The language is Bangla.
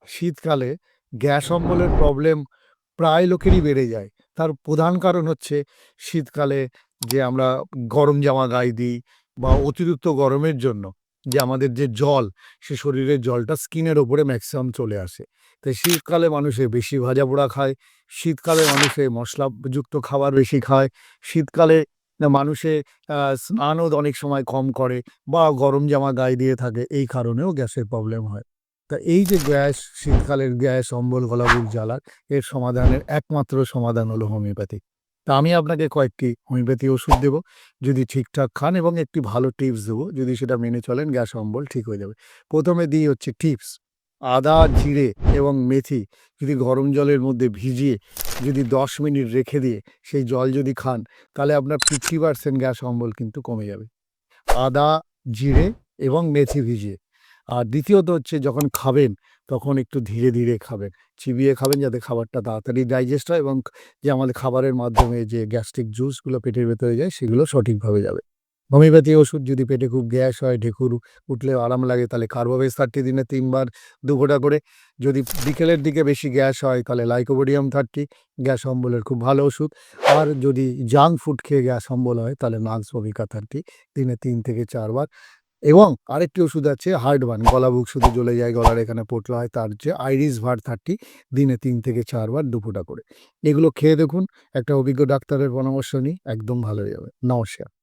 শীতকালে গ্যাস অম্বলের প্রবলেম প্রায় লোকেরই বেড়ে যায়। তার প্রধান কারণ হচ্ছে শীতকালে যে আমরা গরম জামা গায়ে দিই বা অতিরিক্ত গরমের জন্য যে আমাদের যে জল, সে শরীরের জলটা স্কিনের ওপরে ম্যাক্সিমাম চলে আসে। তাই শীতকালে মানুষে বেশি ভাজাপোড়া খায়, শীতকালে মানুষে মশলাযুক্ত খাবার বেশি খায়, শীতকালে মানুষে স্নানও অনেক সময় কম করে বা গরম জামা গায়ে দিয়ে থাকে, এই কারণেও গ্যাসের প্রবলেম হয়। তা এই যে গ্যাস, শীতকালের গ্যাস, অম্বল, গলা, বুক জ্বালা, এর সমাধানের একমাত্র সমাধান হলো হোমিওপ্যাথি। তা আমি আপনাকে কয়েকটি হোমিওপ্যাথি ওষুধ দেব। যদি ঠিকঠাক খান এবং একটি ভালো টিপস দেবো। যদি সেটা মেনে চলেন গ্যাস, অম্বল ঠিক হয়ে যাবে। ১ম এ দিই হচ্ছে টিপস। আদা, জিরে এবং মেথি যদি গরম জলের মধ্যে ভিজিয়ে যদি ১০ মিনিট রেখে দিয়ে সেই জল যদি খান, তাহলে আপনার 50% গ্যাস, অম্বল কিন্তু কমে যাবে। আদা, জিরে এবং মেথি ভিজিয়ে। আর দ্বিতীয়ত হচ্ছে যখন খাবেন, তখন একটু ধীরে, ধীরে খাবেন। চিবিয়ে খাবেন যাতে খাবারটা তাড়াতাড়ি ডাইজেস্ট হয় এবং যে আমাদের খাবারের মাধ্যমে যে গ্যাস্ট্রিক জুসগুলো পেটের ভেতরে যায়, সেগুলো সঠিকভাবে যাবে। হোমিওপ্যাথি ওষুধ যদি পেটে খুব গ্যাস হয়, ঢেকুর উঠলে আরাম লাগে, তাহলে কার্বোভেজ 30 দিনে ৩ বার ২ ফোঁটা করে। যদি বিকেলের দিকে বেশি গ্যাস হয়, তাহলে লাইকোপোডিয়াম 30, গ্যাস অম্বলের খুব ভালো ওষুধ। আর যদি জাঙ্ক ফুড খেয়ে গ্যাস অম্বল হয়, তাহলে নাক্স ভবিকা 30 দিনে ৩ থেকে ৪ বার। এবং আরেকটি ওষুধ আছে হার্টবার্ন, গলা বুক শুধু জ্বলে যায়, গলার এখানে পোঁটলা হয়, তার হচ্ছে আইরিস ভার 30 দিনে ৩ থেকে ৪ বার ২ ফোঁটা করে। এগুলো খেয়ে দেখুন, একটা অভিজ্ঞ ডাক্তারের পরামর্শ নিই, একদম ভালো হয়ে যাবে। নমস্কার।